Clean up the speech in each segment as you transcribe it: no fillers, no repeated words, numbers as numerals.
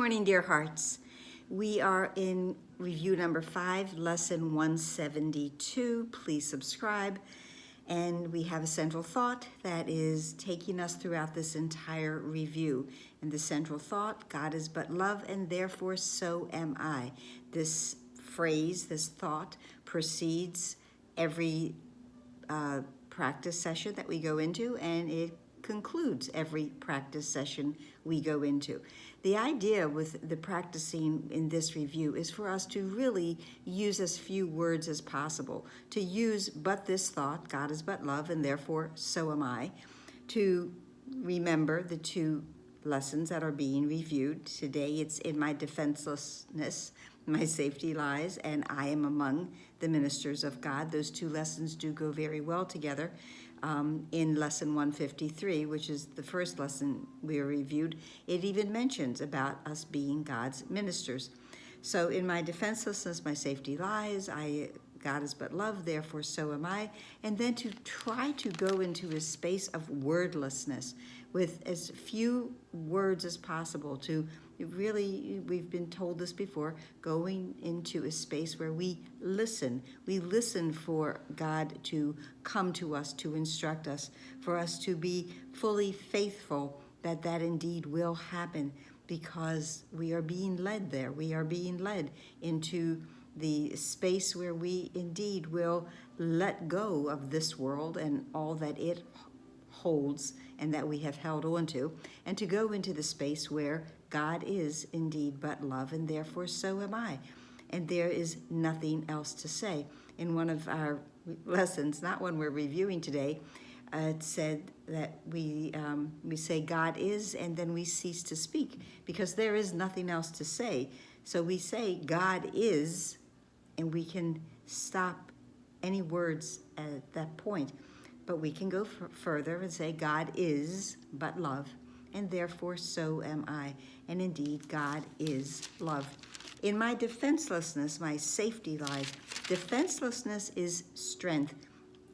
morning, dear hearts. We are in review number 5, lesson 172. Please subscribe. And we have a central thought that is taking us throughout this entire review. And the central thought, God is but love, and therefore so am I. This phrase, this thought, precedes every practice session that we go into, and it concludes every practice session we go into. The idea with the practicing in this review is for us to really use as few words as possible, to use but this thought, God is but love, and therefore so am I, to remember the two lessons that are being reviewed. Today it's in my defenselessness, my safety lies, and I am among the ministers of God. Those two lessons do go very well together. In lesson 153, which is the first lesson we reviewed, it even mentions about us being God's ministers. So in my defenselessness, my safety lies, God is but love, therefore so am I. And then to try to go into a space of wordlessness with as few words as possible, to really, we've been told this before, going into a space where we listen. We listen for God to come to us, to instruct us, for us to be fully faithful that that indeed will happen, because we are being led there. We are being led into the space where we indeed will let go of this world and all that it holds and that we have held on to, and to go into the space where God is indeed but love, and therefore so am I. And there is nothing else to say. In one of our lessons, not one we're reviewing today, it said that we say God is, and then we cease to speak, because there is nothing else to say. So we say God is, and we can stop any words at that point. But we can go further and say God is but love, and therefore so am I. And indeed, God is love. In my defenselessness, my safety lies. Defenselessness is strength.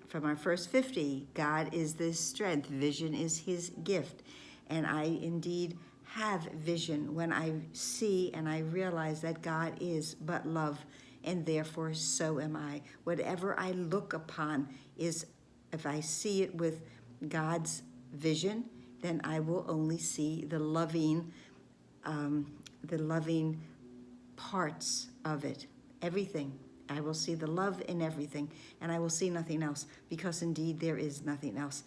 From our first 50, God is this strength. Vision is his gift. And I indeed have vision when I see and I realize that God is but love, and therefore so am I. Whatever I look upon is, if I see it with God's vision, then I will only see the loving parts of it, everything. I will see the love in everything, and I will see nothing else, because indeed there is nothing else.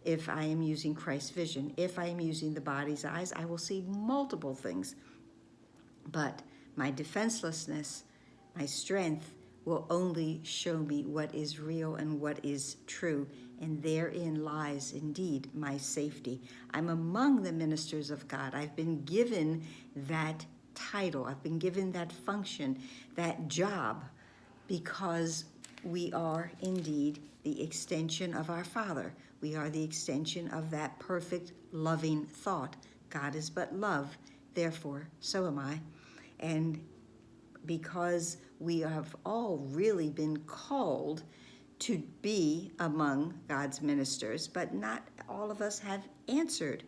If I am using Christ's vision, if I am using the body's eyes, I will see multiple things. But my defenselessness, my strength, will only show me what is real and what is true, and therein lies indeed my safety. I'm among the ministers of God. I've been given that title. I've been given that function, that job, because we are indeed the extension of our Father. We are the extension of that perfect, loving thought. God is but love, therefore so am I. And because we have all really been called to be among God's ministers, but not all of us have answered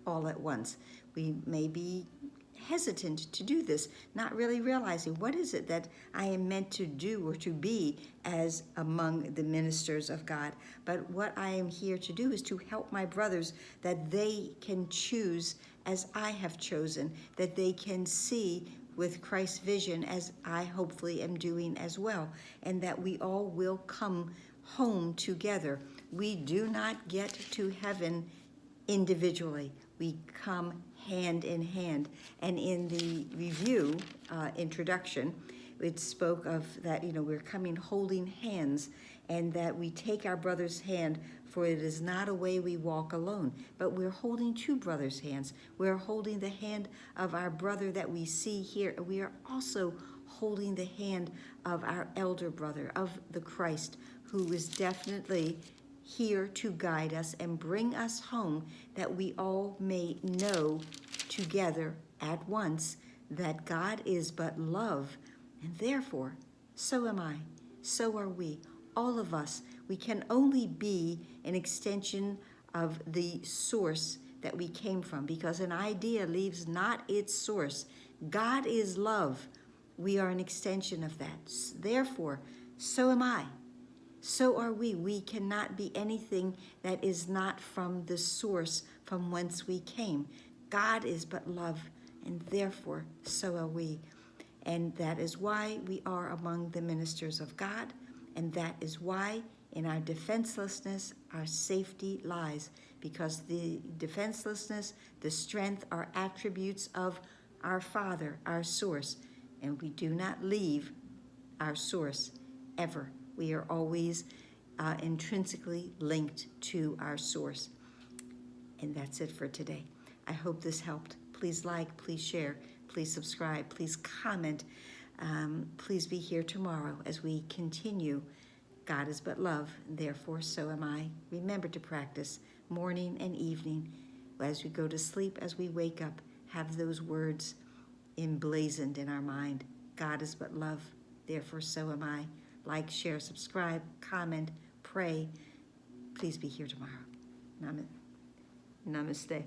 all at once. We may be hesitant to do this, not really realizing what is it that I am meant to do or to be as among the ministers of God. But what I am here to do is to help my brothers, that they can choose as I have chosen, that they can see with Christ's vision as I hopefully am doing as well, and that we all will come home together. We do not get to heaven individually. We come hand in hand. And in the review introduction, it spoke of that, we're coming holding hands, and that we take our brother's hand, for it is not a way we walk alone, but we're holding two brothers' hands. We're holding the hand of our brother that we see here. We are also holding the hand of our elder brother, of the Christ, who is definitely here to guide us and bring us home, that we all may know together at once that God is but love, and therefore so am I, so are we, all of us. We can only be an extension of the source that we came from, because an idea leaves not its source. God is love. We are an extension of that. Therefore, so am I. So are we. We cannot be anything that is not from the source from whence we came. God is but love, and therefore so are we. And that is why we are among the ministers of God, and that is why in our defenselessness our safety lies, because the defenselessness, the strength, are attributes of our Father, our source, and we do not leave our source ever. We are always intrinsically linked to our source. And that's it for today. I hope this helped. Please like, please share, please subscribe, please comment. Please be here tomorrow as we continue. God is but love, and therefore so am I. Remember to practice morning and evening. As we go to sleep, as we wake up, have those words emblazoned in our mind. God is but love, therefore so am I. Like, share, subscribe, comment, pray. Please be here tomorrow. Namaste.